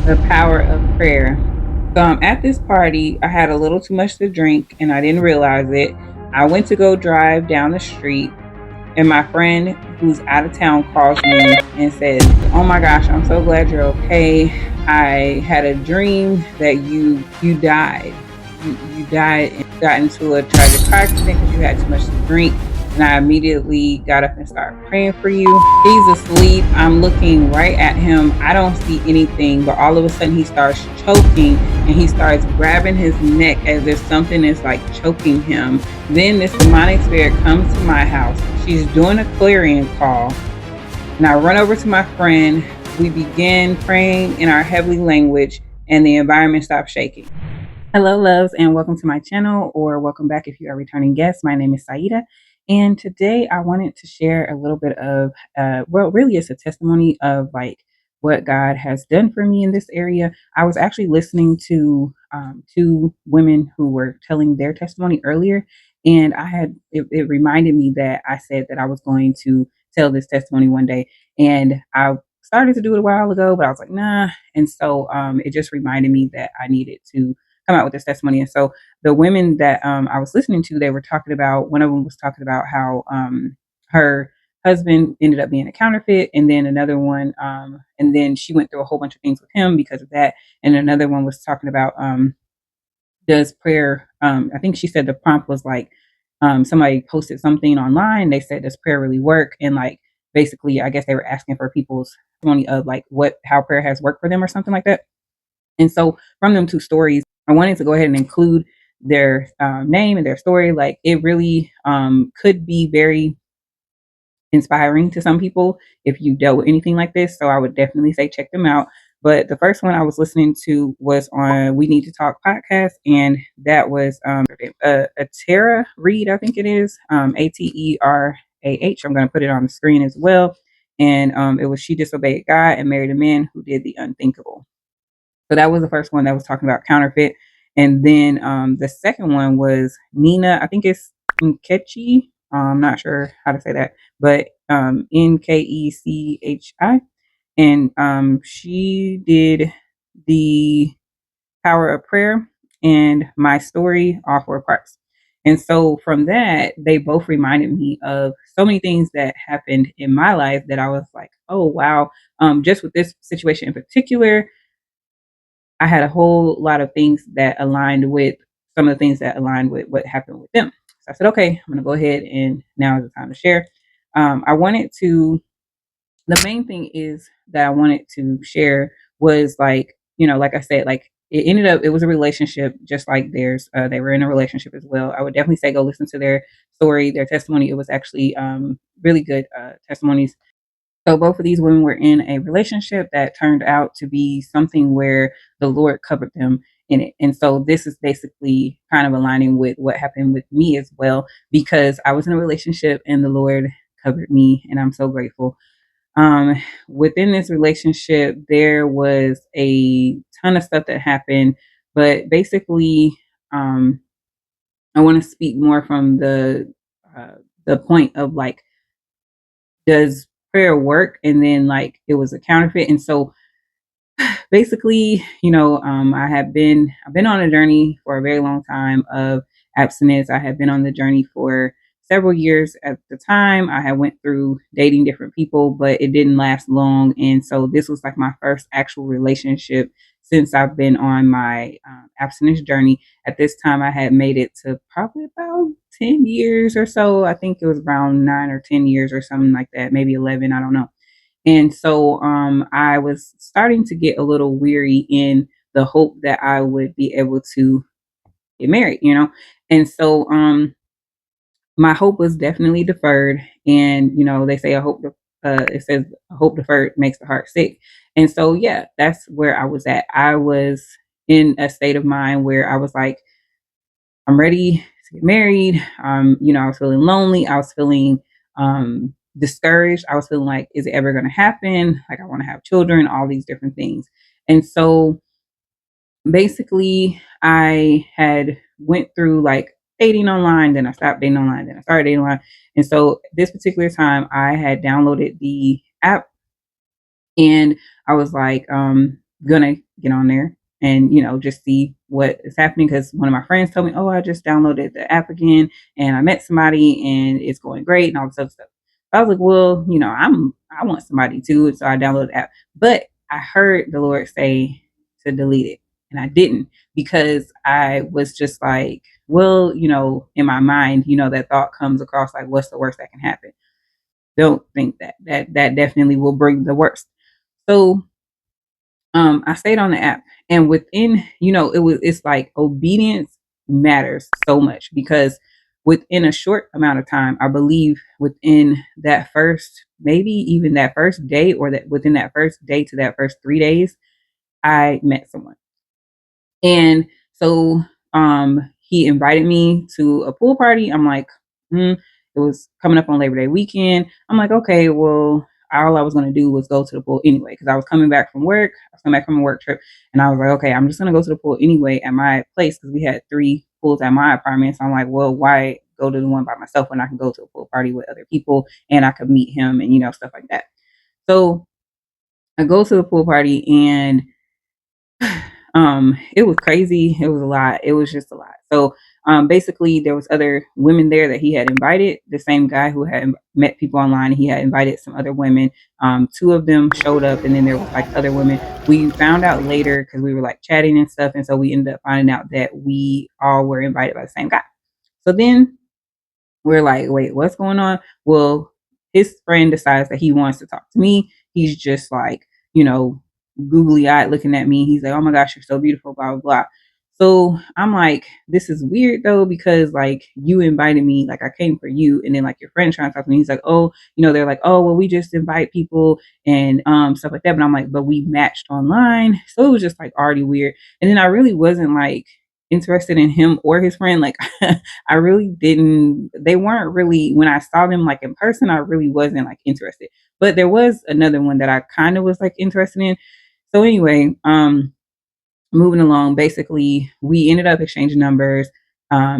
The power of prayer. So I'm at this party. I had a little too much to drink and I didn't realize it. I went to go drive down the street and my friend who's out of town calls me and says, "Oh my gosh, I'm so glad you're okay. I had a dream that you died. You died and got into a tragic car accident because you had too much to drink." And I immediately got up and started praying for you. He's asleep. I'm looking right at him. I don't see anything, but all of a sudden he starts choking and he starts grabbing his neck as if something is like choking him. Then this demonic spirit comes to my house. She's doing a clarion call. And I run over to my friend. We begin praying in our heavenly language, and the environment stops shaking. Hello, loves, and welcome to my channel, or welcome back if you are a returning guest. My name is Saida, and today I wanted to share a little bit of, well, really, it's a testimony of like what God has done for me in this area. I was actually listening to two women who were telling their testimony earlier, and it reminded me that I said that I was going to tell this testimony one day, and I started to do it a while ago, but I was like, nah. And so it just reminded me that I needed to come out with this testimony. And so the women that I was listening to, they were talking about, one of them was talking about how her husband ended up being a counterfeit, and then another one, and then she went through a whole bunch of things with him because of that. And another one was talking about does prayer, I think she said the prompt was like, somebody posted something online. They said, does prayer really work? And like, basically, I guess they were asking for people's testimony of like how prayer has worked for them or something like that. And so from them two stories, I wanted to go ahead and include their name and their story. Like it really could be very inspiring to some people if you dealt with anything like this. So I would definitely say check them out. But the first one I was listening to was on We Need to Talk podcast, and that was a Tara Reed, I think it is, Aterah. I'm going to put it on the screen as well. And it was She Disobeyed God and Married a Man Who Did the Unthinkable. So that was the first one that was talking about counterfeit. And then the second one was Nina, I think it's Nkechi. I'm not sure how to say that, but Nkechi. And she did the power of prayer and my story, all four parts. And so from that, they both reminded me of so many things that happened in my life that I was like, oh, wow. Just with this situation in particular, I had a whole lot of things that aligned with some of the things that aligned with what happened with them. So I said, okay, I'm going to go ahead and now is the time to share. I wanted to, the main thing is that I wanted to share was like, like I said, like it ended up, it was a relationship just like theirs. They were in a relationship as well. I would definitely say go listen to their story, their testimony. It was actually really good testimonies. So both of these women were in a relationship that turned out to be something where the Lord covered them in it. And so this is basically kind of aligning with what happened with me as well, because I was in a relationship and the Lord covered me, and I'm so grateful. Within this relationship, there was a ton of stuff that happened, but basically, I want to speak more from the point of like, does prayer work? And then like it was a counterfeit. And so basically, I've been on a journey for a very long time of abstinence. I have been on the journey for several years at the time. I had went through dating different people, but it didn't last long. And so this was like my first actual relationship since I've been on my abstinence journey. At this time, I had made it to probably about 10 years or so. I think it was around 9 or 10 years or something like that, maybe 11. I don't know. And so I was starting to get a little weary in the hope that I would be able to get married. And so my hope was definitely deferred. And, they say it says a hope deferred makes the heart sick. And so, yeah, that's where I was at. I was in a state of mind where I was like, I'm ready to get married. I was feeling lonely. I was feeling discouraged. I was feeling like, is it ever going to happen? Like, I want to have children, all these different things. And so basically, I had went through like dating online, then I stopped dating online, then I started dating online. And so this particular time, I had downloaded the app and I was like, gonna get on there and, just see what is happening. Cause one of my friends told me, oh, I just downloaded the app again and I met somebody and it's going great and all this other stuff. I was like, well, I want somebody too. And so I downloaded the app. But I heard the Lord say to delete it. And I didn't because I was just like, well, in my mind, that thought comes across like, what's the worst that can happen? Don't think that. That definitely will bring the worst. So I stayed on the app and within, it's like obedience matters so much because within a short amount of time, I believe within that first, maybe even that first day or that within that first day to that first 3 days, I met someone. And so he invited me to a pool party. I'm like, it was coming up on Labor Day weekend. I'm like, okay, well, all I was going to do was go to the pool anyway because I was coming back from work. I was coming back from a work trip. And I was like, okay, I'm just going to go to the pool anyway at my place because we had 3 pools at my apartment. So I'm like, well, why go to the one by myself when I can go to a pool party with other people and I could meet him and, stuff like that. So I go to the pool party and it was crazy. It was a lot. It was just a lot. So basically there was other women there that he had invited. The same guy who had met people online, he had invited some other women. 2 of them showed up and then there was like other women. We found out later because we were like chatting and stuff, and so we ended up finding out that we all were invited by the same guy. So then we're like, wait, what's going on? Well, his friend decides that he wants to talk to me. He's just like, googly eyed looking at me. He's like, oh my gosh, you're so beautiful, blah, blah, blah. So I'm like, this is weird though, because like you invited me, like I came for you. And then like your friend trying to talk to me. He's like, oh, they're like, oh, well, we just invite people and stuff like that. But I'm like, but we matched online. So it was just like already weird. And then I really wasn't like interested in him or his friend. Like I really didn't, they weren't really, when I saw them like in person, I really wasn't like interested. But there was another one that I kind of was like interested in. So anyway, moving along, basically we ended up exchanging numbers.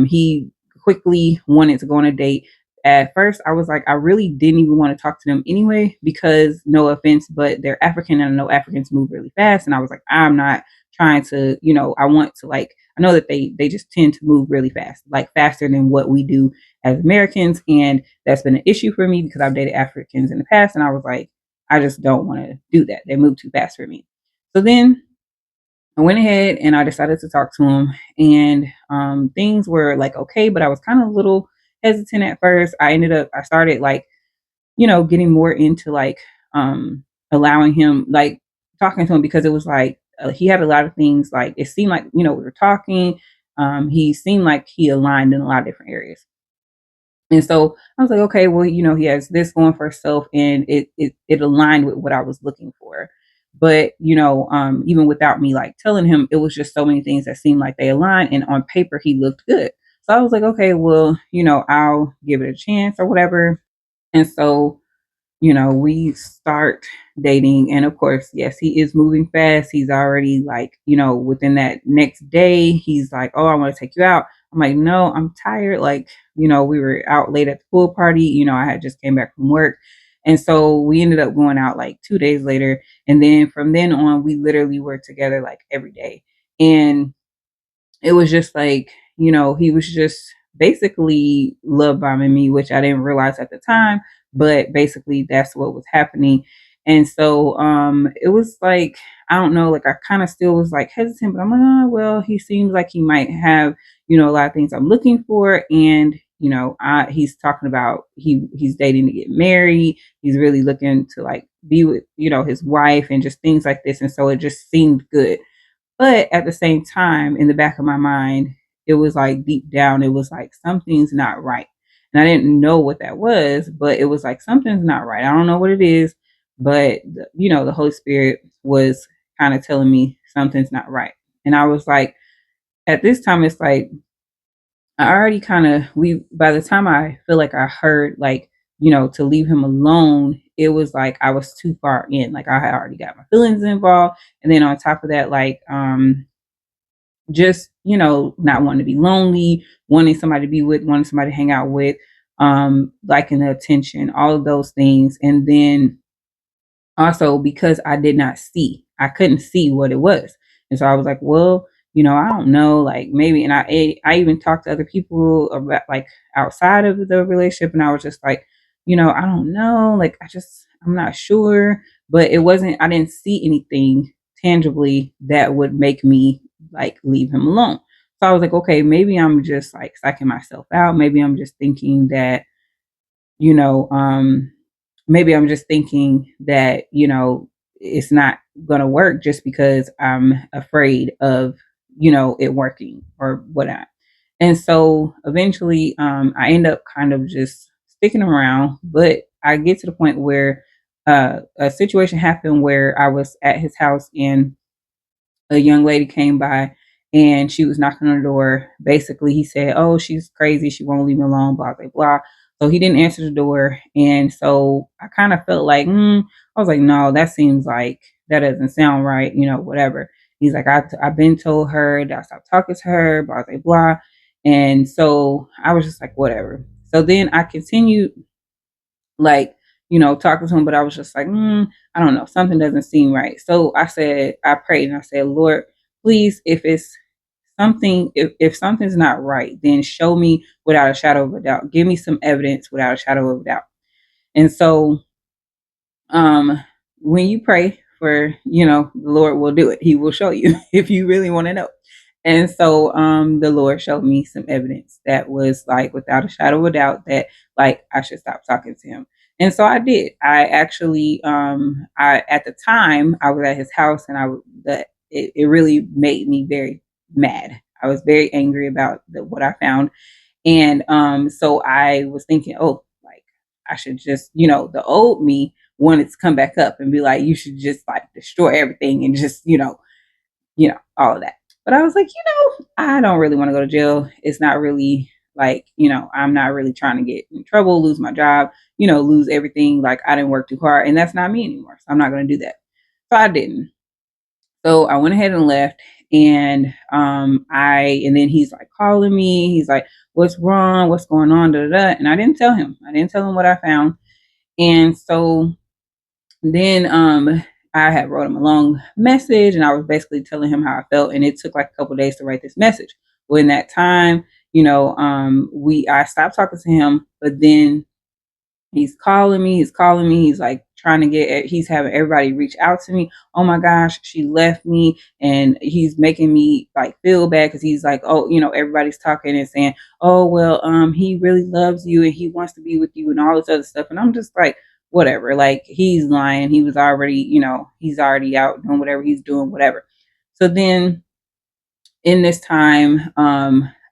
He quickly wanted to go on a date. At first I was like, I really didn't even want to talk to them anyway, because no offense, but they're African and I know Africans move really fast. And I was like, I'm not trying to, I want to like, I know that they just tend to move really fast, like faster than what we do as Americans. And that's been an issue for me because I've dated Africans in the past. And I was like, I just don't want to do that. They move too fast for me. So then I went ahead and I decided to talk to him, and things were like okay, but I was kind of a little hesitant at first. I started like, getting more into like allowing him, like talking to him, because it was like he had a lot of things. Like it seemed like, we were talking. He seemed like he aligned in a lot of different areas. And so I was like, okay, well, he has this going for himself, and it aligned with what I was looking for. But even without me like telling him, it was just so many things that seemed like they aligned, and on paper he looked good. So I was like, okay, well, I'll give it a chance or whatever. And so we start dating. And of course, yes, he is moving fast. He's already like, within that next day, he's like, oh, I want to take you out. I'm like, no, I'm tired. Like, we were out late at the pool party. I had just came back from work. And so we ended up going out like 2 days later. And then from then on, we literally were together like every day. And it was just like, he was just basically love bombing me, which I didn't realize at the time, but basically that's what was happening. And so it was like, I don't know, like I kind of still was like hesitant, but I'm like, oh, well, he seems like he might have, a lot of things I'm looking for. And he's talking about he's dating to get married. He's really looking to like be with, his wife and just things like this. And so it just seemed good. But at the same time, in the back of my mind, it was like deep down, it was like something's not right. And I didn't know what that was, but it was like something's not right. I don't know what it is, but the Holy Spirit was kind of telling me something's not right. And I was like, at this time, it's like I already kind of by the time I feel like I heard like, to leave him alone, it was like I was too far in. Like I had already got my feelings involved. And then on top of that, like just, not wanting to be lonely, wanting somebody to be with, wanting somebody to hang out with, liking the attention, all of those things. And then also because I couldn't see what it was. And so I was like, well, I don't know, like maybe. And I even talked to other people about like outside of the relationship, and I was just like, I don't know, like I'm not sure, but it wasn't. I didn't see anything tangibly that would make me like leave him alone. So I was like, okay, maybe I'm just like psyching myself out. Maybe I'm just thinking that, you know, um, maybe I'm just thinking that, it's not going to work just because I'm afraid of, it working or whatnot. And so eventually, I end up kind of just sticking around, but I get to the point where a situation happened where I was at his house and a young lady came by and she was knocking on the door. Basically, he said, "Oh, she's crazy. She won't leave me alone." Blah blah blah. So he didn't answer the door, and so I kind of felt like, I was like, "No, that seems like that doesn't sound right." Whatever. He's like, I've been told her that I stopped talking to her. Blah blah blah. And so I was just like, whatever. So then I continued like, talking to him, but I was just like, I don't know, something doesn't seem right. So I prayed and I said, Lord, please, if something's not right, then show me without a shadow of a doubt. Give me some evidence without a shadow of a doubt. And so um when you pray for, the Lord will do it. He will show you if you really want to know. And so the Lord showed me some evidence that was like without a shadow of a doubt that like I should stop talking to him. And so I did. I actually I at the time I was at his house, and it really made me very mad. I was very angry about what I found. And so I was thinking, oh, like I should just, the old me wanted to come back up and be like, you should just like destroy everything and just, all of that. But I was like, I don't really want to go to jail. It's not really like, I'm not really trying to get in trouble, lose my job, lose everything. Like I didn't work too hard, and that's not me anymore. So I'm not going to do that. So I didn't. So I went ahead and left, and and then he's like calling me. He's like, "What's wrong? What's going on?" Da, da, da. And I didn't tell him. I didn't tell him what I found. And so then I had wrote him a long message, and I was basically telling him how I felt. And it took like a couple of days to write this message. Well, in that time, we I stopped talking to him, but then he's calling me. He's calling me. He's like trying to he's having everybody reach out to me. Oh my gosh, she left me. And he's making me like feel bad because he's like, oh, everybody's talking and saying, oh, well, he really loves you and he wants to be with you and all this other stuff. And I'm just like, whatever. Like he's lying. He was already, he's already out doing whatever he's doing, whatever. So then in this time,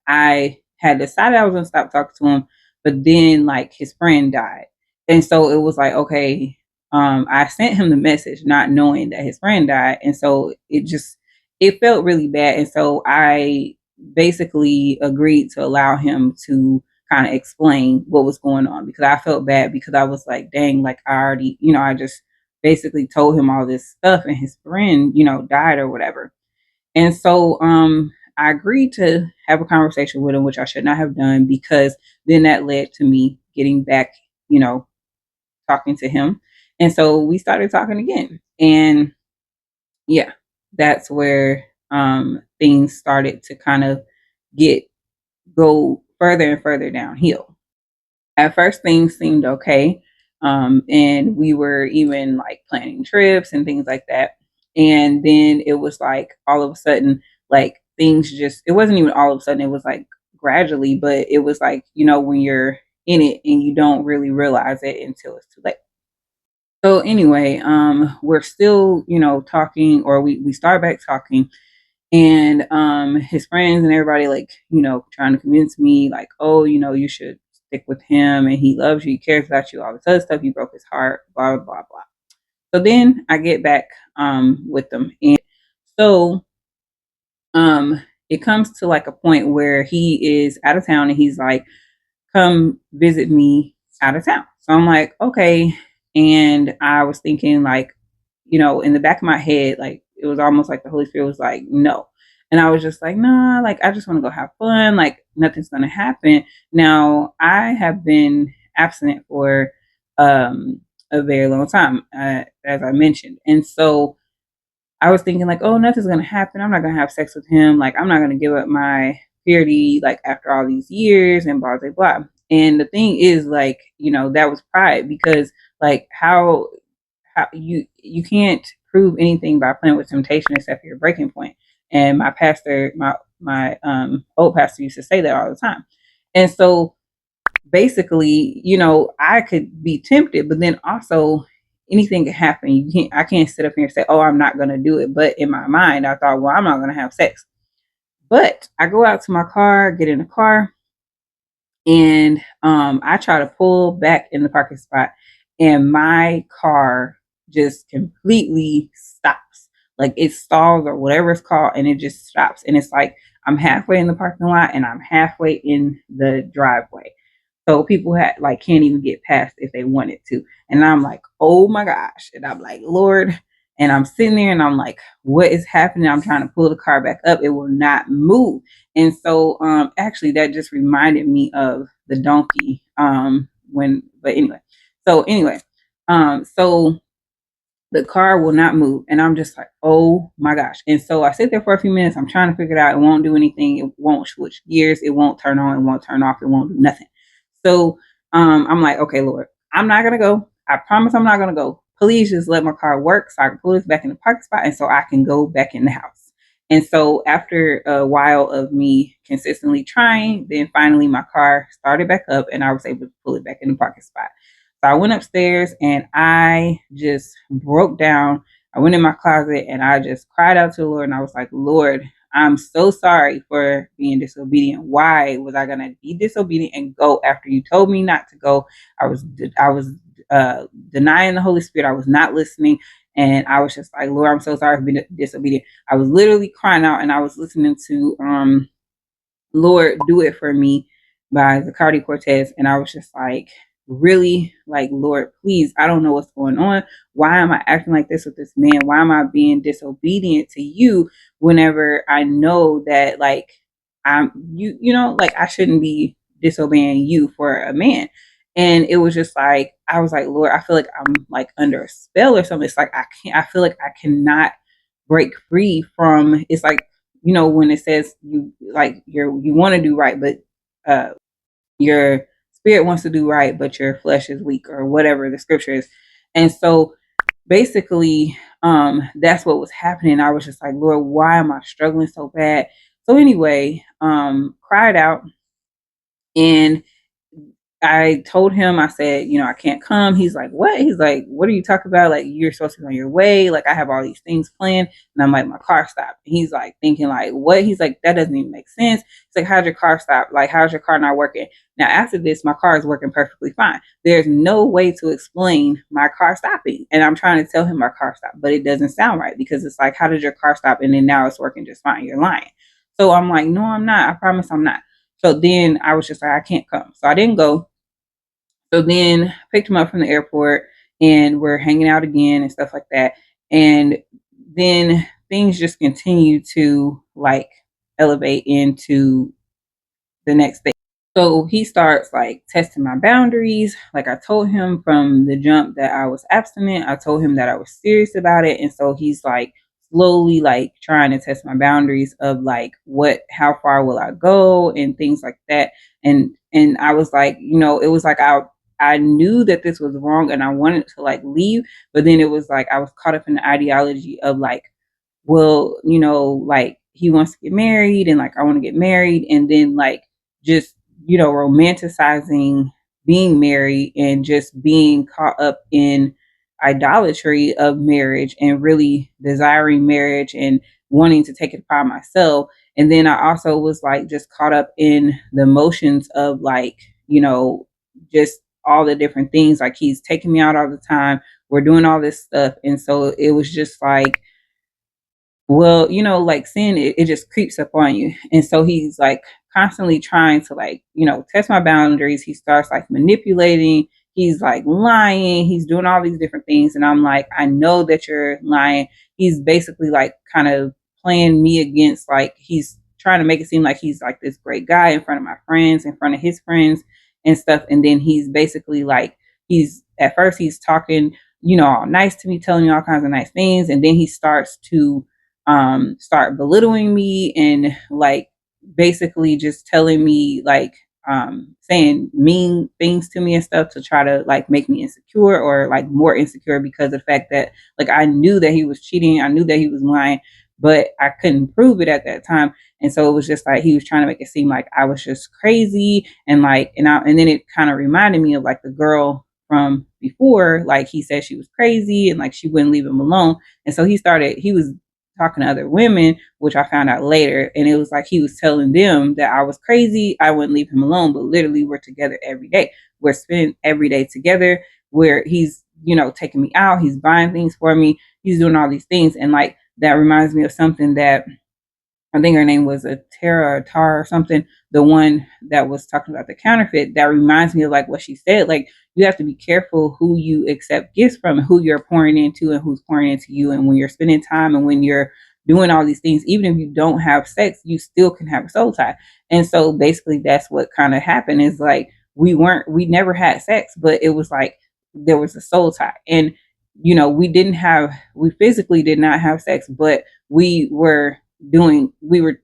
I had decided I was gonna stop talking to him, but then like his friend died. And so it was like, okay, I sent him the message not knowing that his friend died. And so it felt really bad. And so I basically agreed to allow him to kind of explain what was going on because I felt bad because I was like, dang, like I already, I just basically told him all this stuff and his friend, died or whatever. And so I agreed to have a conversation with him, which I should not have done because then that led to me getting back, you know, talking to him. And so we started talking again. And yeah, that's where things started to kind of get go further and further downhill. At first, things seemed okay. And we were even like planning trips and things like that. And then it was like all of a sudden, like things just, it wasn't even all of a sudden, it was like gradually, but it was like, when you're in it and you don't really realize it until it's too late. So anyway, we're still, talking, or we start back talking, and his friends and everybody like, trying to convince me like, oh, you should stick with him and he loves you, he cares about you, all this other stuff, you broke his heart, blah blah blah blah. So then I get back with them, and so it comes to like a point where he is out of town and he's like, come visit me out of town. So I'm like, okay. And I was thinking like, in the back of my head, like it was almost like the Holy Spirit was like, no. And I was just like, nah, like I just want to go have fun. Like nothing's gonna happen. Now I have been abstinent for a very long time, as I mentioned. And so I was thinking like, oh, nothing's gonna happen. I'm not gonna have sex with him. Like, I'm not gonna give up my purity like after all these years and blah blah blah. And the thing is, like, that was pride because like how you can't prove anything by playing with temptation except for your breaking point. And my pastor, my old pastor used to say that all the time. And so basically, I could be tempted, but then also anything could happen. I can't sit up here and say, "Oh, I'm not gonna do it." But in my mind, I thought, "Well, I'm not gonna have sex." But I go out to my car, get in the car, and I try to pull back in the parking spot, and my car just completely stops. Like it stalls or whatever it's called, and it just stops. And it's like I'm halfway in the parking lot and I'm halfway in the driveway. So people can't even get past if they wanted to. And I'm like, oh my gosh. And I'm like, Lord. And I'm sitting there and I'm like, what is happening? I'm trying to pull the car back up. It will not move. And so actually that just reminded me of the donkey. But anyway. So the car will not move. And I'm just like, oh my gosh. And so I sit there for a few minutes. I'm trying to figure it out. It won't do anything. It won't switch gears. It won't turn on. It won't turn off. It won't do nothing. So I'm like, okay, Lord, I'm not going to go. I promise I'm not going to go. Please just let my car work so I can pull this back in the parking spot and so I can go back in the house. And so after a while of me consistently trying, then finally my car started back up and I was able to pull it back in the parking spot. So I went upstairs and I just broke down. I went in my closet and I just cried out to the Lord and I was like, Lord, I'm so sorry for being disobedient. Why was I gonna be disobedient and go after you told me not to go? I was denying the Holy Spirit. I was not listening, and I was just like, Lord, I'm so sorry for being disobedient. I was literally crying out, and I was listening to Lord, Do It For Me by Zacardi Cortez. And I was just like, really, like, Lord, please, I don't know what's going on. Why am I acting like this with this man? Why am I being disobedient to you whenever I know that, like, like I shouldn't be disobeying you for a man? And it was just like, I was like, Lord, I feel like I'm like under a spell or something. It's like, I feel like I cannot break free from, it's like, when it says you want to do right, but your spirit wants to do right, but your flesh is weak, or whatever the scripture is. And so basically, that's what was happening. I was just like, Lord, why am I struggling so bad? So anyway, cried out, and I told him, I said, I can't come. He's like, what? He's like, what are you talking about? Like, you're supposed to be on your way. Like, I have all these things planned. And I'm like, my car stopped. He's like, thinking, like, what? He's like, that doesn't even make sense. He's like, how's your car stop? Like, how's your car not working? Now, after this, my car is working perfectly fine. There's no way to explain my car stopping. And I'm trying to tell him my car stopped, but it doesn't sound right because it's like, how did your car stop? And then now it's working just fine. You're lying. So I'm like, no, I'm not. I promise I'm not. So then I was just like, I can't come. So I didn't go. So then picked him up from the airport and we're hanging out again and stuff like that. And then things just continue to like elevate into the next day. So he starts like testing my boundaries. Like I told him from the jump that I was abstinent. I told him that I was serious about it. And so he's like slowly like trying to test my boundaries of like how far will I go and things like that. And I was like, it was like I knew that this was wrong and I wanted to like leave, but then it was like I was caught up in the ideology of like, well, like he wants to get married and like I want to get married, and then like just, romanticizing being married and just being caught up in idolatry of marriage and really desiring marriage and wanting to take it upon myself. And then I also was like just caught up in the emotions of like, just all the different things. Like he's taking me out all the time. We're doing all this stuff. And so it was just like, well, like sin, it just creeps up on you. And so he's like constantly trying to like, test my boundaries. He starts like manipulating. He's like lying. He's doing all these different things. And I'm like, I know that you're lying. He's basically like kind of playing me against, like, he's trying to make it seem like he's like this great guy in front of my friends, in front of his friends and stuff. And then he's basically like, he's at first he's talking all nice to me, telling me all kinds of nice things. And then he starts to start belittling me and like basically just telling me like saying mean things to me and stuff to try to like make me insecure or like more insecure because of the fact that like I knew that he was cheating, I knew that he was lying, but I couldn't prove it at that time. And so it was just like he was trying to make it seem like I was just crazy and like and then it kind of reminded me of like the girl from before, like he said she was crazy and like she wouldn't leave him alone. And so he was talking to other women, which I found out later. And it was like he was telling them that I was crazy, I wouldn't leave him alone. But literally, we're together every day. We're spending every day together, where he's, taking me out, he's buying things for me, he's doing all these things. And like that reminds me of something that I think her name was a Tara or Tar or something, the one that was talking about the counterfeit. That reminds me of like what she said. Like you have to be careful who you accept gifts from and who you're pouring into and who's pouring into you. And when you're spending time and when you're doing all these things, even if you don't have sex, you still can have a soul tie. And so basically that's what kind of happened is like we never had sex, but it was like there was a soul tie. And we physically did not have sex, but we were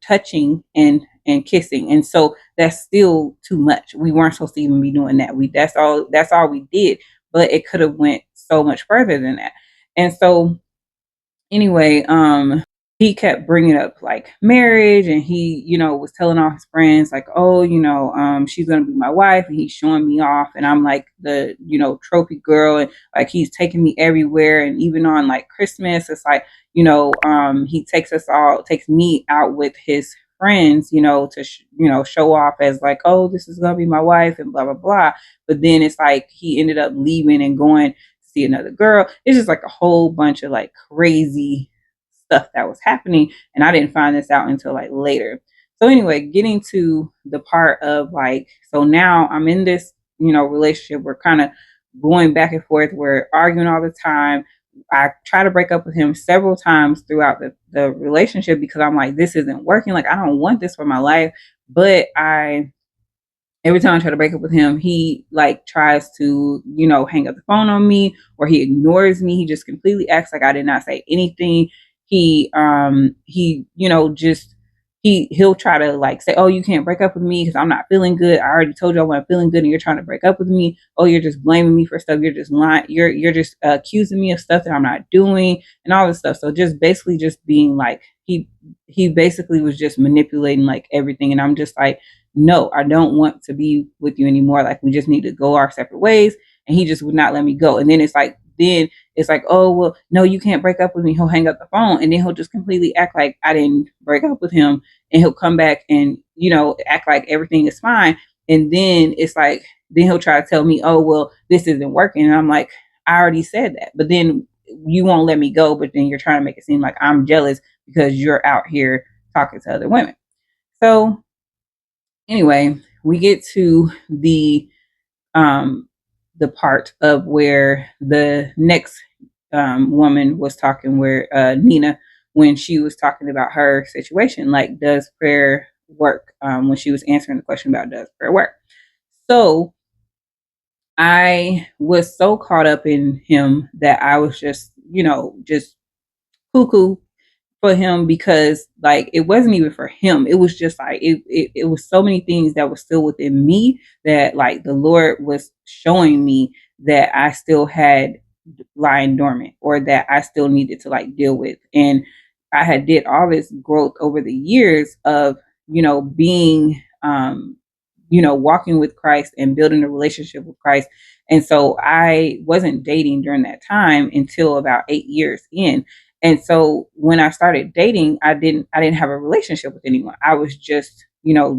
touching and kissing, and so that's still too much. We weren't supposed to even be doing that. We That's all we did, but it could have went so much further than that. And so anyway, he kept bringing up like marriage, and he, was telling all his friends like, oh, she's gonna be my wife, and he's showing me off, and I'm like the, trophy girl, and like he's taking me everywhere, and even on like Christmas, it's like, he takes me out with his friends, to show off as like, oh, this is gonna be my wife, and blah blah blah. But then it's like he ended up leaving and going see another girl. It's just like a whole bunch of like crazy stuff that was happening. And I didn't find this out until like later. So anyway, getting to the part of like, so now I'm in this, relationship. We're kind of going back and forth. We're arguing all the time. I try to break up with him several times throughout the relationship because I'm like, this isn't working. Like, I don't want this for my life. But every time I try to break up with him, he like tries to, hang up the phone on me or he ignores me. He just completely acts like I did not say anything. Just he'll try to like say, oh, you can't break up with me because I'm not feeling good. I already told you I wasn't feeling good and you're trying to break up with me. Oh, you're just blaming me for stuff. You're just lying. You're just accusing me of stuff that I'm not doing and all this stuff. So just basically just being like, he basically was just manipulating like everything. And I'm just like, no, I don't want to be with you anymore. Like we just need to go our separate ways. And he just would not let me go. And then it's like, oh, well, no, you can't break up with me. He'll hang up the phone and then he'll just completely act like I didn't break up with him. And he'll come back and, act like everything is fine. And then it's like, then he'll try to tell me, oh, well, this isn't working. And I'm like, I already said that. But then you won't let me go. But then you're trying to make it seem like I'm jealous because you're out here talking to other women. So anyway, we get to um the part of where the next woman was talking, where Nina, when she was talking about her situation, like does prayer work? When she was answering the question about does prayer work. So I was so caught up in him that I was just, just cuckoo for him because like it wasn't even for him. It was just like it was so many things that were still within me that like the Lord was showing me that I still had lying dormant or that I still needed to like deal with. And I had did all this growth over the years of, being walking with Christ and building a relationship with Christ. And so I wasn't dating during that time until about 8 years in. And so when I started dating, I didn't have a relationship with anyone. I was just,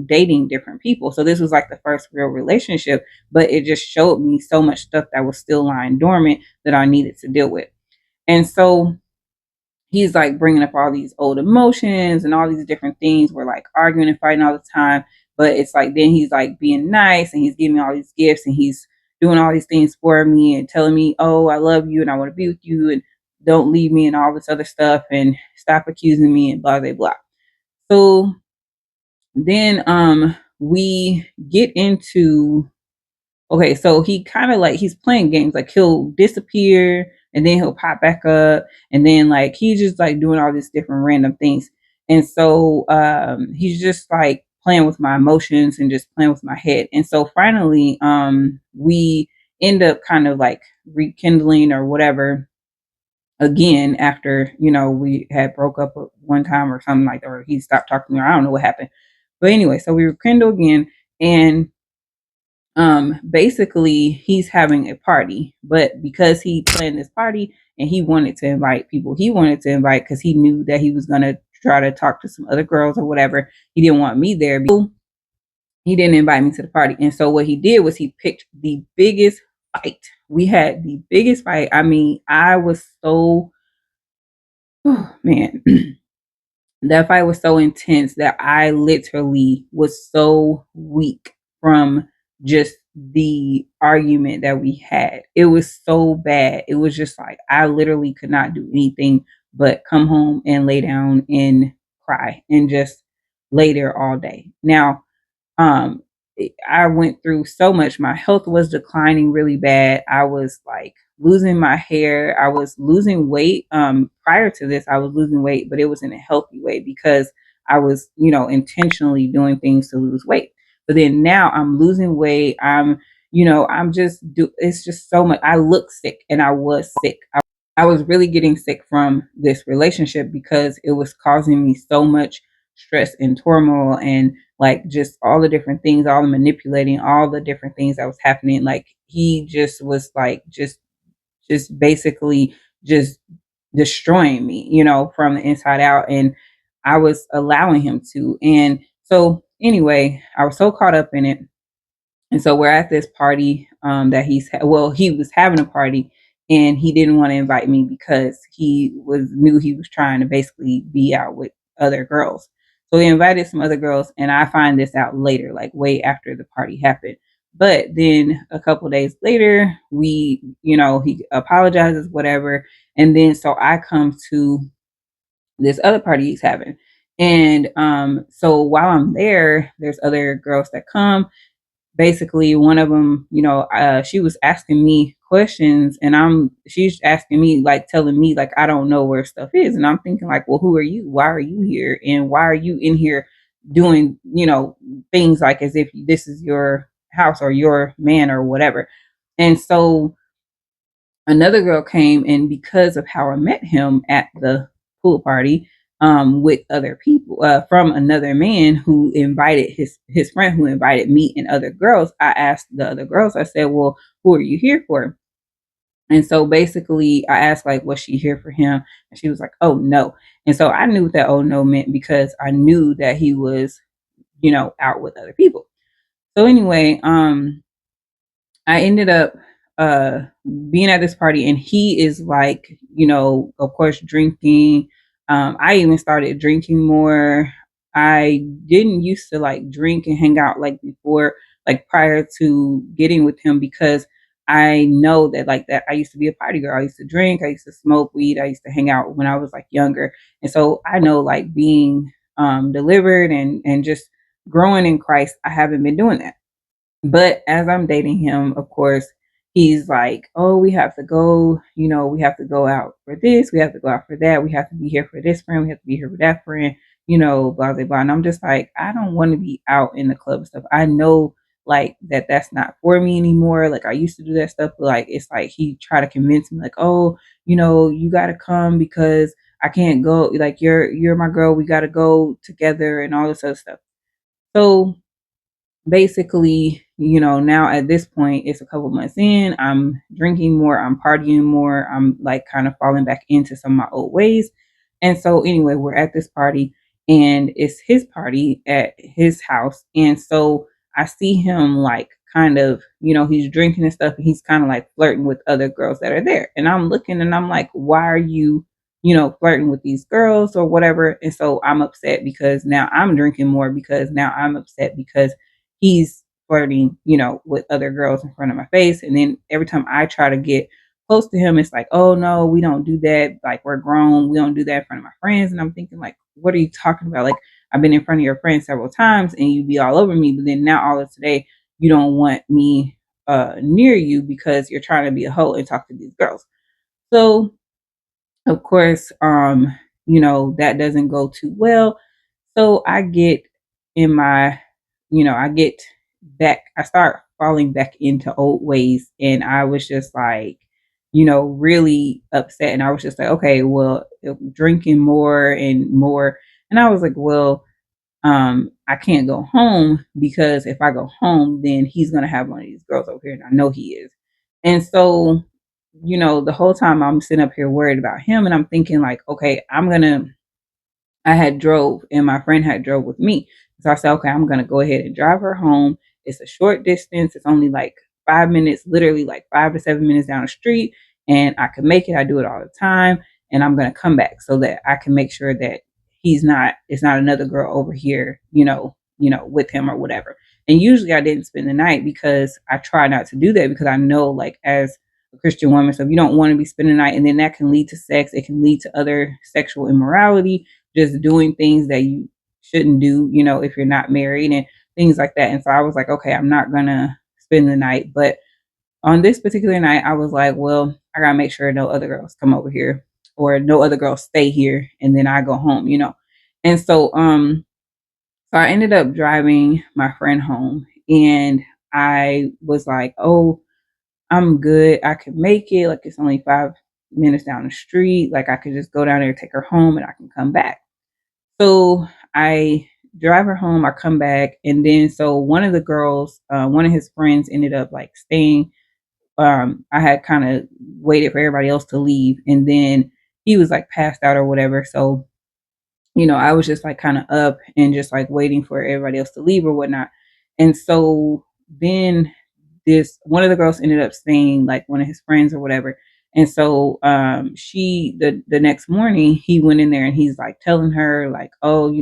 dating different people. So this was like the first real relationship, but it just showed me so much stuff that was still lying dormant that I needed to deal with. And so he's like bringing up all these old emotions and all these different things. We're like arguing and fighting all the time. But it's like then he's like being nice and he's giving me all these gifts and he's doing all these things for me and telling me, oh, I love you and I want to be with you and don't leave me and all this other stuff and stop accusing me and blah blah blah. So then we get into okay, so he kind of like he's playing games, like he'll disappear and then he'll pop back up, and then like he's just like doing all these different random things. And so he's just like playing with my emotions and just playing with my head. And so finally, we end up kind of like rekindling or whatever again after, we had broke up one time or something like that, or he stopped talking to me, or I don't know what happened. But anyway, so we rekindle again, and basically he's having a party, but because he planned this party and he wanted to invite people he wanted to invite, because he knew that he was going to try to talk to some other girls or whatever, he didn't want me there. He didn't invite me to the party. And so what he did was he picked the biggest fight. We had the biggest fight. I mean, I was so, oh man, that fight was so intense that I literally was so weak from just the argument that we had. It was so bad. It was just like I literally could not do anything but come home and lay down and cry and just lay there all day. Now, um I went through so much. My health was declining really bad. I was like losing my hair. I was losing weight. Prior to this, I was losing weight, but it was in a healthy way because I was, intentionally doing things to lose weight. But then now I'm losing weight. I'm just it's just so much. I look sick, and I was sick. I was really getting sick from this relationship because it was causing me so much stress and turmoil, and like just all the different things, all the manipulating, all the different things that was happening. Like he just was like just basically just destroying me, from the inside out, and I was allowing him to. And so anyway, I was so caught up in it. And so we're at this party that he was having a party, and he didn't want to invite me because he was knew he was trying to basically be out with other girls. So he invited some other girls, and I find this out later, like way after the party happened. But then a couple days later, he apologizes, whatever, and then so I come to this other party he's having. And so while I'm there, there's other girls that come. Basically, one of them, she was asking me questions, and she's asking me, like, telling me like I don't know where stuff is. And I'm thinking like, well, who are you? Why are you here? And why are you in here doing, things like as if this is your house or your man or whatever. And so another girl came, and because of how I met him at the pool party, with other people, from another man who invited his friend, who invited me and other girls, I asked the other girls, I said, well, who are you here for? And so basically I asked, like, was she here for him? And she was like, oh no. And so I knew what that oh no meant, because I knew that he was, out with other people. So anyway, I ended up uh being at this party, and he is like, of course, drinking. I even started drinking more. I didn't used to like drink and hang out like before, like prior to getting with him, because I know that like that I used to be a party girl. I used to drink, I used to smoke weed, I used to hang out when I was like younger. And so I know, like, being delivered and just growing in Christ, I haven't been doing that. But as I'm dating him, of course, he's like, oh, we have to go, we have to go out for this, we have to go out for that, we have to be here for this friend, we have to be here for that friend, blah, blah, blah. And I'm just like, I don't want to be out in the club and stuff. I know, like, that's not for me anymore. Like, I used to do that stuff, but like, it's like he tried to convince me, like, oh, you got to come because I can't go. Like, you're my girl. We got to go together and all this other stuff. So basically, now at this point, it's a couple months in, I'm drinking more, I'm partying more, I'm like kind of falling back into some of my old ways. And so, anyway, we're at this party, and it's his party at his house. And so I see him like kind of, he's drinking and stuff, and he's kind of like flirting with other girls that are there. And I'm looking, and I'm like, why are you, flirting with these girls or whatever? And so I'm upset because now I'm drinking more, because now I'm upset because he's flirting, with other girls in front of my face. And then every time I try to get close to him, it's like, oh no, we don't do that. Like, we're grown. We don't do that in front of my friends. And I'm thinking, like, what are you talking about? Like, I've been in front of your friends several times, and you be all over me. But then now all of today, you don't want me near you because you're trying to be a hoe and talk to these girls. So of course, that doesn't go too well. So I get in my, I get back, I start falling back into old ways. And I was just like, really upset. And I was just like, okay, well, drinking more and more. And I was like, well, I can't go home because if I go home, then he's gonna have one of these girls over here, and I know he is. And so, the whole time I'm sitting up here worried about him, and I'm thinking like, okay, I had drove and my friend had drove with me. So I said, okay, I'm going to go ahead and drive her home. It's a short distance. It's only like 5 minutes, literally like 5 to 7 minutes down the street. And I can make it. I do it all the time. And I'm going to come back so that I can make sure that it's not another girl over here, with him or whatever. And usually I didn't spend the night because I try not to do that because I know like as a Christian woman, so if you don't want to be spending the night and then that can lead to sex, it can lead to other sexual immorality, just doing things that you shouldn't do, if you're not married and things like that. And so I was like, okay, I'm not gonna spend the night. But on this particular night, I was like, well, I gotta make sure no other girls come over here or no other girls stay here and then I go home. And so I ended up driving my friend home and I was like, oh, I'm good. I could make it. Like it's only 5 minutes down the street. Like I could just go down there, take her home, and I can come back. So I drive her home. I come back, and then so one of the girls, one of his friends, ended up like staying. I had kind of waited for everybody else to leave, and then he was like passed out or whatever. So I was just like kind of up and just like waiting for everybody else to leave or whatnot. And so then this one of the girls ended up staying like one of his friends or whatever. And so the next morning he went in there and he's like telling her like, oh,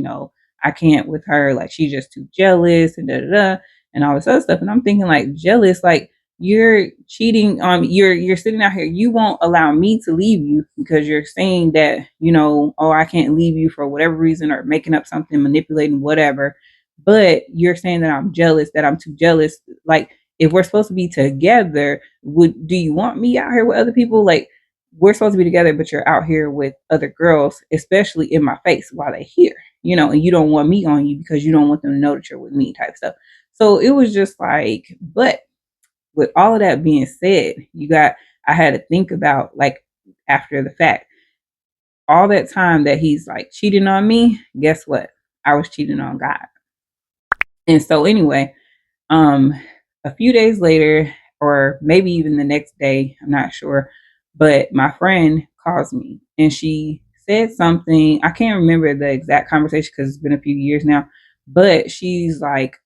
I can't with her, like she's just too jealous and da da da and all this other stuff. And I'm thinking like jealous, like you're cheating on you're sitting out here, you won't allow me to leave you because you're saying that, oh, I can't leave you for whatever reason or making up something, manipulating, whatever. But you're saying that I'm jealous, that I'm too jealous. Like if we're supposed to be together, would do you want me out here with other people? Like we're supposed to be together, but you're out here with other girls, especially in my face while they're here, and you don't want me on you because you don't want them to know that you're with me type stuff. So it was just like, but with all of that being said, I had to think about like after the fact, all that time that he's like cheating on me, guess what? I was cheating on God. And so anyway, um, a few days later, or maybe even the next day, I'm not sure, but my friend calls me and she said something. I can't remember the exact conversation because it's been a few years now, but she's like,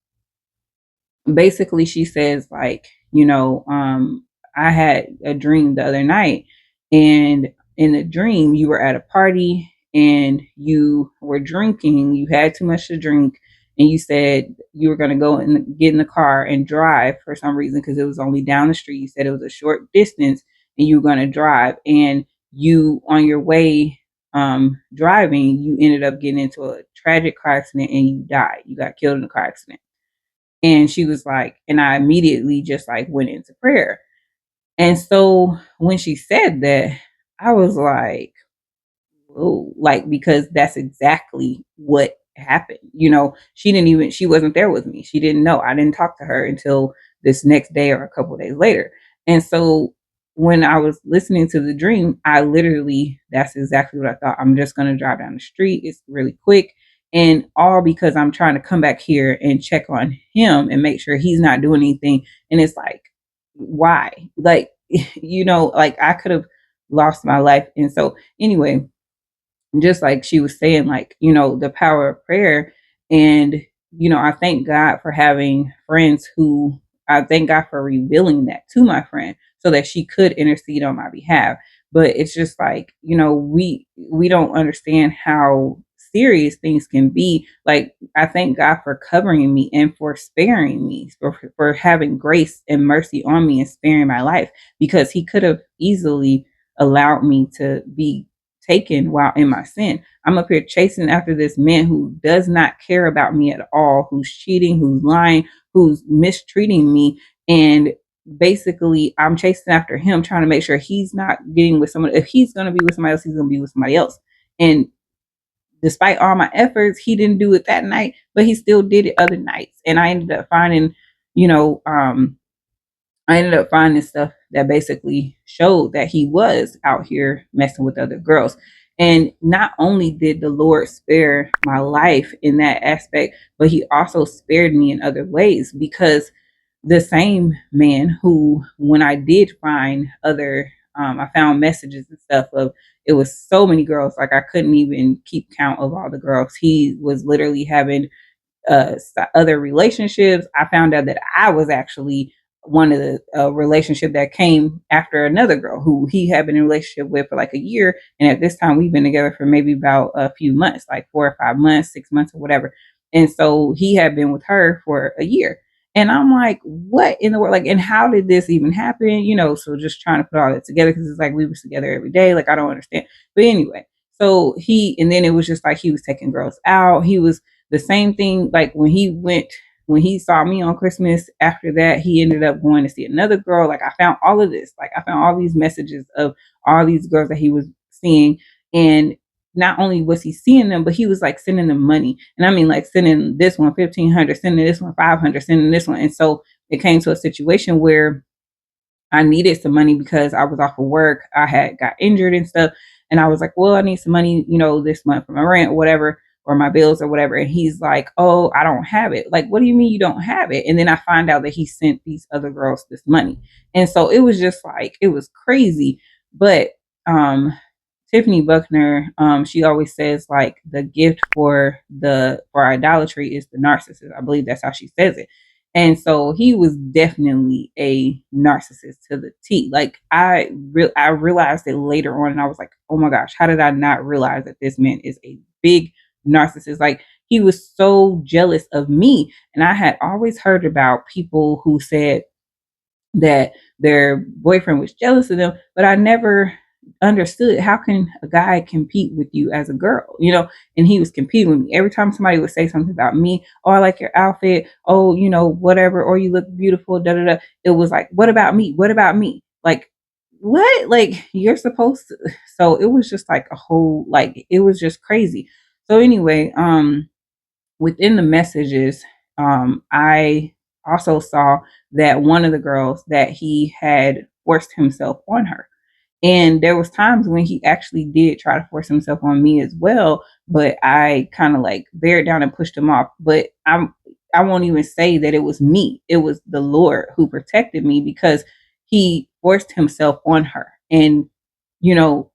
basically she says like, I had a dream the other night, and in the dream you were at a party and you were drinking, you had too much to drink, and you said you were going to go and get in the car and drive for some reason because it was only down the street. You said it was a short distance and you were going to drive, and you on your way driving, you ended up getting into a tragic car accident and you died. You got killed in a car accident. And she was like, and I immediately just like went into prayer. And so when she said that, I was like, oh, like, because that's exactly what happened. She wasn't there with me. She didn't know. I didn't talk to her until this next day or a couple of days later. And so when I was listening to the dream, that's exactly what I thought. I'm just going to drive down the street. It's really quick. And all because I'm trying to come back here and check on him and make sure he's not doing anything. And it's like, why? Like, like I could have lost my life. And so, anyway, just like she was saying, like, the power of prayer. And, I thank God for having friends I thank God for revealing that to my friend so that she could intercede on my behalf. But it's just like, we don't understand how serious things can be. Like, I thank God for covering me and for sparing me, for having grace and mercy on me and sparing my life, because he could have easily allowed me to be taken while in my sin. I'm up here chasing after this man who does not care about me at all, who's cheating, who's lying, who's mistreating me. And basically I'm chasing after him, trying to make sure he's not getting with someone. If he's going to be with somebody else, he's going to be with somebody else. And despite all my efforts, he didn't do it that night, but he still did it other nights. And I ended up finding, you know, I ended up finding stuff that basically showed that he was out here messing with other girls. And not only did the Lord spare my life in that aspect, but he also spared me in other ways, because the same man who, when I did find other, I found messages and stuff of, it was so many girls, like I couldn't even keep count of all the girls. He was literally having other relationships. I found out that I was actually one of the relationship that came after another girl who he had been in a relationship with for like a year. And at this time, we've been together for maybe about a few months, like 4 or 5 months, 6 months, or whatever. And so he had been with her for a year. And I'm like, what in the world? Like, and how did this even happen? So just trying to put all that together, because it's like we were together every day. Like, I don't understand. But anyway, and then it was just like he was taking girls out. He was the same thing, like when he saw me on Christmas. After that, he ended up going to see another girl. Like, I found all of this. Like, I found all these messages of all these girls that he was seeing. And not only was he seeing them, but he was like sending them money. And I mean, like, sending this one 1,500, sending this one 500, sending this one. And so it came to a situation where I needed some money because I was off of work. I had got injured and stuff. And I was like, well, I need some money, this month for my rent or whatever, or my bills or whatever. And he's like, oh, I don't have it. Like, what do you mean you don't have it? And then I find out that he sent these other girls this money. And so it was just like, it was crazy. But um, Tiffany Buckner, she always says like the gift for idolatry is the narcissist. I believe that's how she says it. And so he was definitely a narcissist to the T. Like, I realized it later on, and I was like, oh my gosh, how did I not realize that this man is a big narcissist? Like, he was so jealous of me. And I had always heard about people who said that their boyfriend was jealous of them, but I never understood, how can a guy compete with you as a girl, and he was competing with me every time somebody would say something about me. Oh, I like your outfit. Oh, whatever. Or you look beautiful. Da da da. It was like, what about me? What about me? Like, what? Like, you're supposed to. So it was just like a whole, like, it was just crazy. So anyway, within the messages, I also saw that one of the girls, that he had forced himself on her. And there was times when he actually did try to force himself on me as well, but I kind of like bared down and pushed him off. But I won't even say that it was me. It was the Lord who protected me, because he forced himself on her. And you know,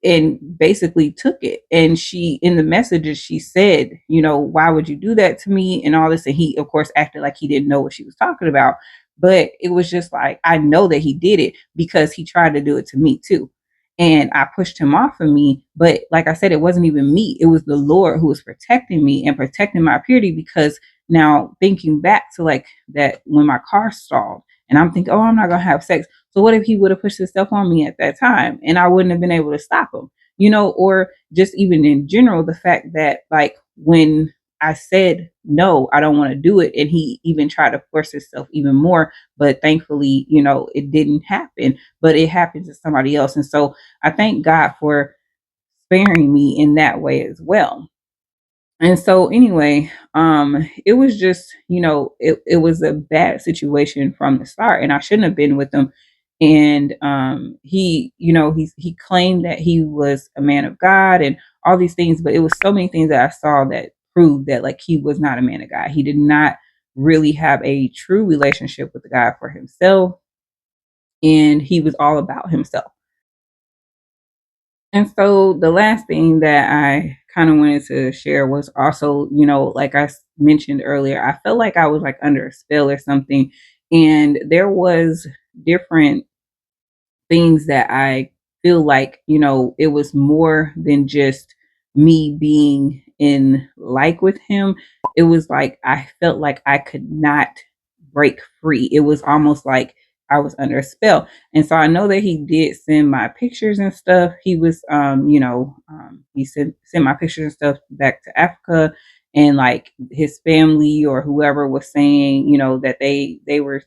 and basically took it. And she, in the messages, she said, why would you do that to me and all this? And he, of course, acted like he didn't know what she was talking about. But it was just like, I know that he did it because he tried to do it to me too. And I pushed him off of me. But like I said, it wasn't even me. It was the Lord who was protecting me and protecting my purity. Because now, thinking back to like that, when my car stalled and I'm thinking, oh, I'm not going to have sex. So what if he would have pushed himself on me at that time and I wouldn't have been able to stop him, or just even in general, the fact that like when I said, no, I don't want to do it. And he even tried to force himself even more. But thankfully, it didn't happen, but it happened to somebody else. And so I thank God for sparing me in that way as well. And so anyway, it was just, it was a bad situation from the start, and I shouldn't have been with him. And he, he claimed that he was a man of God and all these things, but it was so many things that I saw that proved that like he was not a man of God. He did not really have a true relationship with God for himself, and he was all about himself. And so the last thing that I kind of wanted to share was also, like mentioned earlier, I felt like I was like under a spell or something. And there was different things that I feel like, it was more than just me being in like with him. It was like I felt like I could not break free. It was almost like I was under a spell. And so I know that he did send my pictures and stuff. He was he sent my pictures and stuff back to Africa. and like his family or whoever was saying, that they were,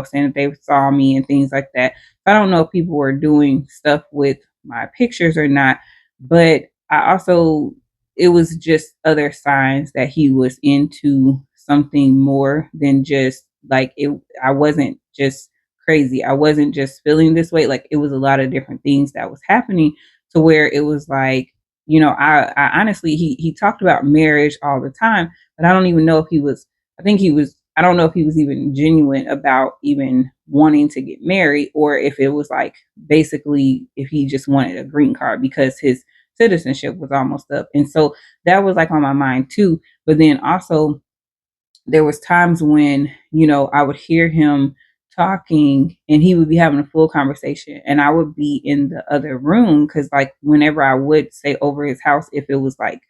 saying that they saw me and things like that. I don't know if people were doing stuff with my pictures or not, but I also, it was just other signs that he was into something more than just like it. I wasn't just crazy. I wasn't just feeling this way. Like it was a lot of different things that was happening to where it was like, I honestly, he talked about marriage all the time, but I don't even know if he was, I think he was, I don't know if he was even genuine about even wanting to get married, or if it was like basically if he just wanted a green card because his citizenship was almost up. And so that was like on my mind too. But then also there was times when, I would hear him talking and he would be having a full conversation and I would be in the other room because like whenever I would stay over his house, if it was like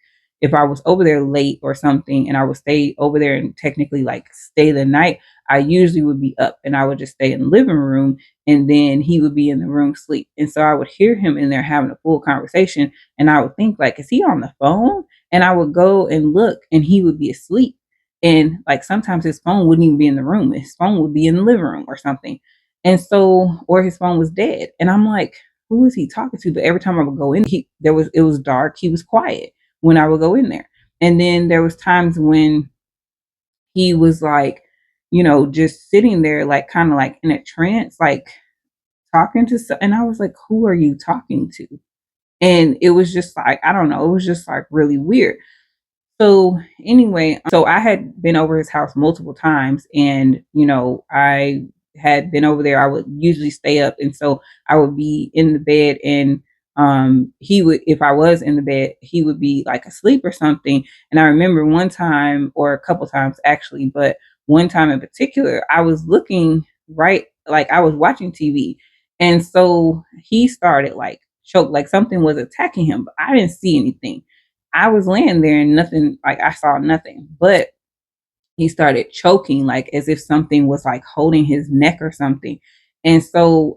if I was over there late or something and I would stay over there and technically like stay the night, I usually would be up and I would just stay in the living room and then he would be in the room sleep. And so I would hear him in there having a full conversation and I would think like, is he on the phone? And I would go and look and he would be asleep. And like sometimes his phone wouldn't even be in the room. His phone would be in the living room or something. And so, or his phone was dead. And I'm like, who is he talking to? But every time I would go in, it was dark. He was quiet when I would go in there. And then there was times when he was like, just sitting there, like kind of like in a trance, like talking to, and I was like, who are you talking to? And it was just like, I don't know, it was just like really weird. So anyway, so I had been over his house multiple times and, I had been over there. I would usually stay up. And so I would be in the bed and he would, if I was in the bed, he would be like asleep or something. And I remember one time or a couple times actually, but one time in particular, I was looking right, like I was watching TV. And so he started like choke, like something was attacking him, but I didn't see anything. I was laying there and nothing, like I saw nothing, but he started choking like as if something was like holding his neck or something. And so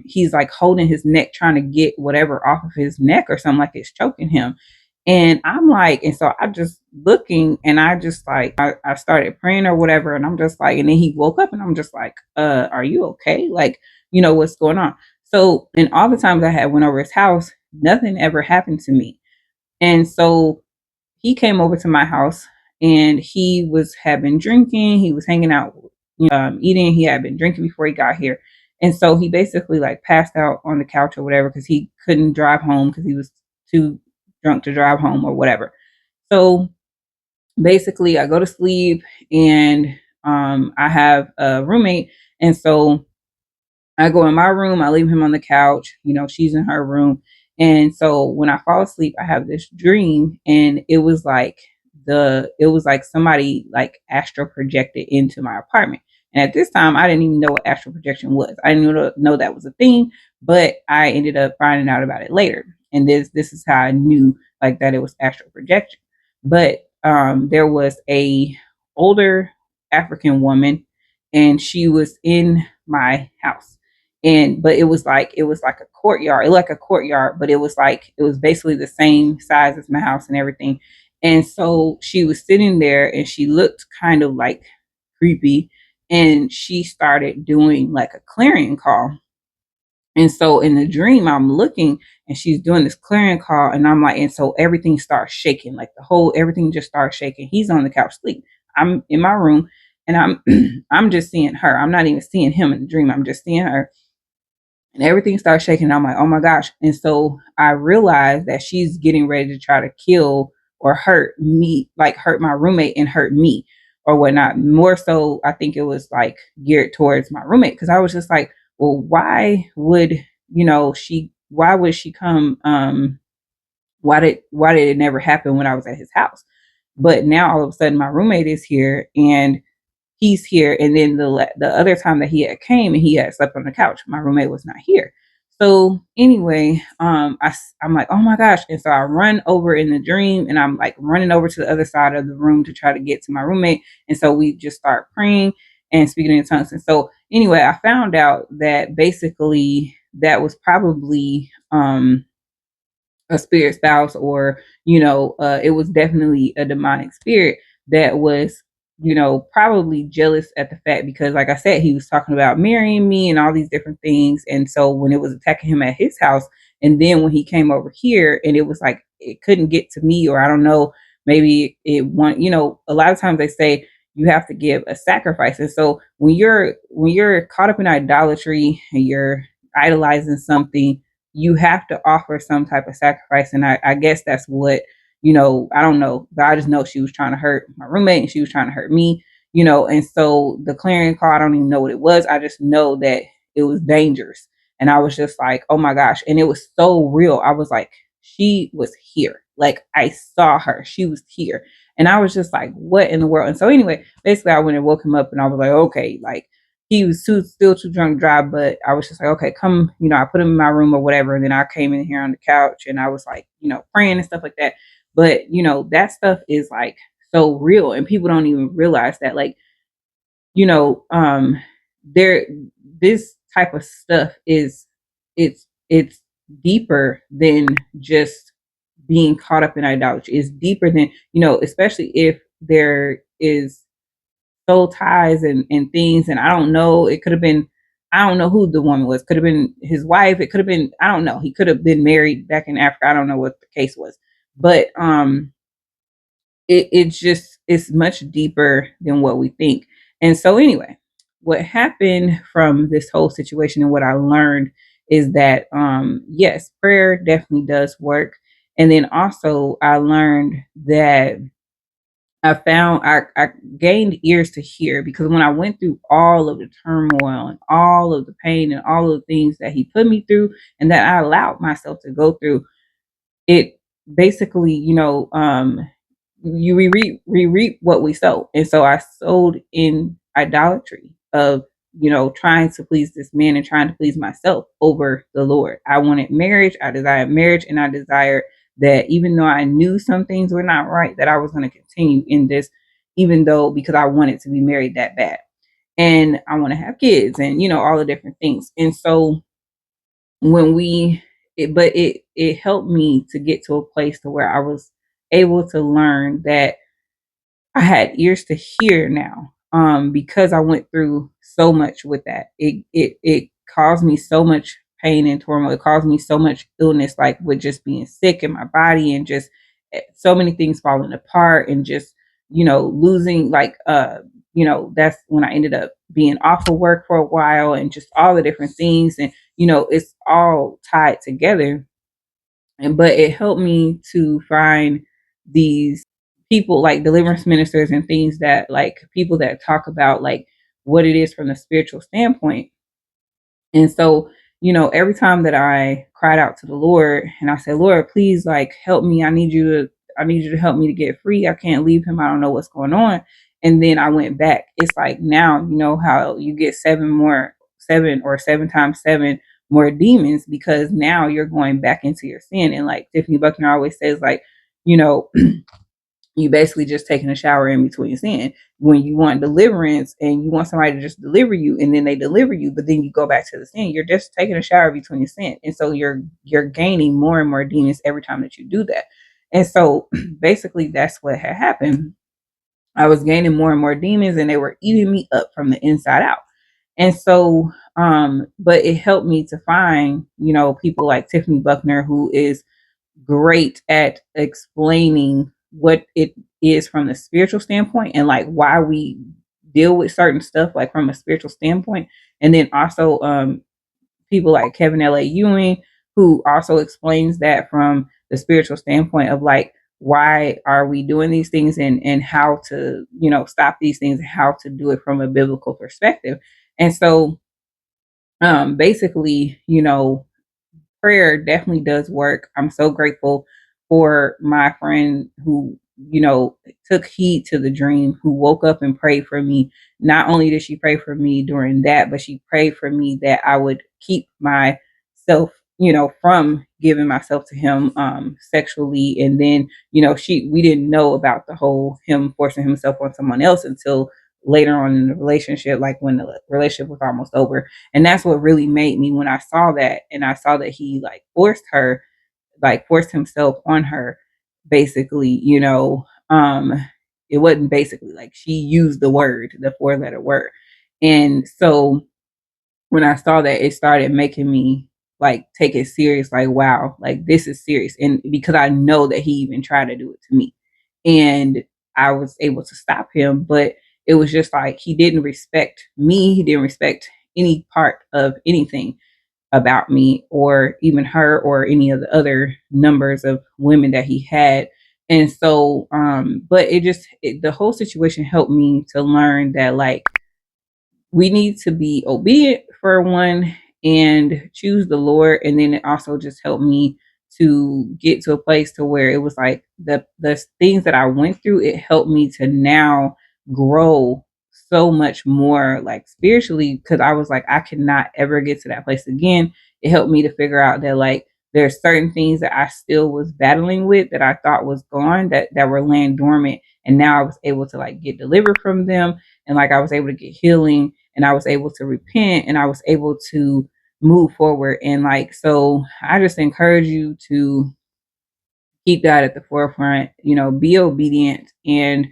he's like holding his neck, trying to get whatever off of his neck or something, like it's choking him. And I'm like, and so I just looking and I just like I started praying or whatever, and I'm just like, and then he woke up and I'm just like, are you okay? Like, what's going on? So and all the times I had went over his house, nothing ever happened to me. And so he came over to my house and he was had been drinking. He was hanging out, eating. He had been drinking before he got here. And so he basically like passed out on the couch or whatever because he couldn't drive home because he was too drunk to drive home or whatever. So basically, I go to sleep and I have a roommate. And so I go in my room, I leave him on the couch, she's in her room. And so when I fall asleep, I have this dream and it was like somebody like astral projected into my apartment. And at this time, I didn't even know what astral projection was. I didn't know that was a thing, but I ended up finding out about it later. And this is how I knew like that it was astral projection. But there was a older African woman and she was in my house, and but it was like a courtyard, it like a courtyard, but it was basically the same size as my house and everything. And so she was sitting there and she looked kind of like creepy, and she started doing like a clarion call. And so in the dream, I'm looking and she's doing this clarion call, and I'm like, and so everything starts shaking, like the whole everything just starts shaking. He's on the couch sleep. I'm in my room, and I'm I'm just seeing her. I'm not even seeing him in the dream. I'm just seeing her, and everything starts shaking. I'm like, oh my gosh. And so I realized that she's getting ready to try to kill or hurt me, like hurt my roommate and hurt me or whatnot. More so, I think it was like geared towards my roommate because I was just like, well, why would, why would she come? Why did it never happen when I was at his house? But now all of a sudden my roommate is here and he's here. And then the other time that he had came and he had slept on the couch, my roommate was not here. So anyway, I'm like, oh my gosh. And so I run over in the dream and I'm like running over to the other side of the room to try to get to my roommate. And so we just start praying and speaking in tongues. And so anyway, I found out that basically that was probably a spirit spouse, or it was definitely a demonic spirit that was probably jealous at the fact, because like I said, he was talking about marrying me and all these different things. And so when it was attacking him at his house, and then when he came over here, and it was like it couldn't get to me, or I don't know, maybe it want a lot of times they say you have to give a sacrifice. And so when you're caught up in idolatry and you're idolizing something, you have to offer some type of sacrifice. And I guess that's what, I don't know, but I just know she was trying to hurt my roommate and she was trying to hurt me, and so the clarion call, I don't even know what it was. I just know that it was dangerous. And I was just like, oh my gosh. And it was so real. I was like, she was here. Like I saw her. She was here. And I was just like, what in the world? And so anyway, basically I went and woke him up and I was like, okay, like he was still too drunk to drive, but I was just like, okay, come, I put him in my room or whatever. And then I came in here on the couch and I was like, praying and stuff like that. But, that stuff is like so real, and people don't even realize that, like, you know, um, there, this type of stuff it's deeper than just being caught up in idolatry. It's deeper than, especially if there is soul ties and things. And I don't know, it could have been, I don't know who the woman was. Could have been his wife. It could have been, I don't know. He could have been married back in Africa. I don't know what the case was. But it's just, it's much deeper than what we think. And so anyway, what happened from this whole situation and what I learned is that yes, prayer definitely does work. And then also I learned that I gained ears to hear, because when I went through all of the turmoil and all of the pain and all of the things that he put me through and that I allowed myself to go through, it basically, we reap what we sow. And so I sowed in idolatry of, trying to please this man and trying to please myself over the Lord. I wanted marriage, I desired marriage, and I desired that even though I knew some things were not right, that I was going to continue in this, even though, because I wanted to be married that bad. And I want to have kids and, all the different things. And so when it helped me to get to a place to where I was able to learn that I had ears to hear now, because I went through so much with that. It caused me so much pain and turmoil. It caused me so much illness, like with just being sick in my body and just so many things falling apart and just losing, like that's when I ended up being off of work for a while and just all the different things. And it's all tied together. And but it helped me to find these people, like deliverance ministers and things, that like people that talk about like what it is from the spiritual standpoint. And so, every time that I cried out to the Lord and I said, Lord, please, like, help me. I need you to help me to get free. I can't leave him. I don't know what's going on. And then I went back. It's like now, how you get seven times seven more demons, because now you're going back into your sin. And like Tiffany Buckner always says, like, you know, you basically just taking a shower in between sin. When you want deliverance and you want somebody to just deliver you, and then they deliver you, but then you go back to the sin, you're just taking a shower between your sin. And so you're gaining more and more demons every time that you do that. And so basically that's what had happened. I was gaining more and more demons and they were eating me up from the inside out. And so but it helped me to find, people like Tiffany Buckner, who is great at explaining what it is from the spiritual standpoint and like why we deal with certain stuff like from a spiritual standpoint. And then also people like Kevin L.A. Ewing, who also explains that from the spiritual standpoint of like why are we doing these things, and how to stop these things and how to do it from a biblical perspective. And so basically, prayer definitely does work. I'm so grateful for my friend who, took heed to the dream, who woke up and prayed for me. Not only did she pray for me during that, but she prayed for me that I would keep myself, from giving myself to him sexually. And then, we didn't know about the whole him forcing himself on someone else until later on in the relationship, like when the relationship was almost over. And that's what really made me, when I saw that and I saw that he like forced her, like forced himself on her, basically, it wasn't basically, like, she used the word, the 4 letter word. And so when I saw that, it started making me like take it serious, like, wow, like this is serious. And because I know that he even tried to do it to me. And I was able to stop him, but it was just like he didn't respect me, he didn't respect any part of anything about me or even her or any of the other numbers of women that he had. And so but the whole situation helped me to learn that, like, we need to be obedient for one and choose the Lord. And then it also just helped me to get to a place to where it was like the things that I went through, it helped me to now grow so much more, like, spiritually, because I was like, I cannot ever get to that place again. It helped me to figure out that, like, there's certain things that I still was battling with that I thought was gone, that were laying dormant, and now I was able to, like, get delivered from them, and, like, I was able to get healing, and I was able to repent, and I was able to move forward. And, like, so I just encourage you to keep that at the forefront, be obedient, and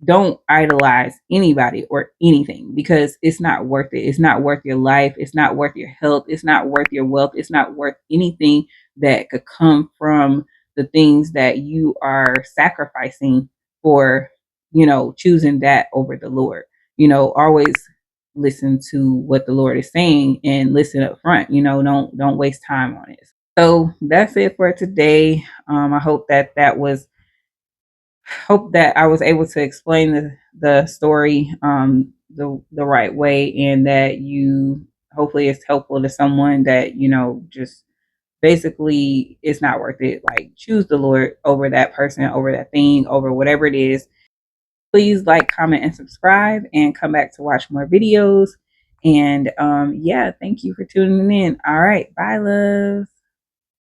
don't idolize anybody or anything, because it's not worth it. It's not worth your life. It's not worth your health. It's not worth your wealth. It's not worth anything that could come from the things that you are sacrificing for, choosing that over the Lord. Always listen to what the Lord is saying and listen up front. Don't waste time on it. So that's it for today. I hope that I was able to explain the story the right way, and that you hopefully it's helpful to someone that just basically it's not worth it. Like, choose the Lord over that person, over that thing, over whatever it is. Please like, comment, and subscribe, and come back to watch more videos. And yeah, thank you for tuning in. All right, bye, love.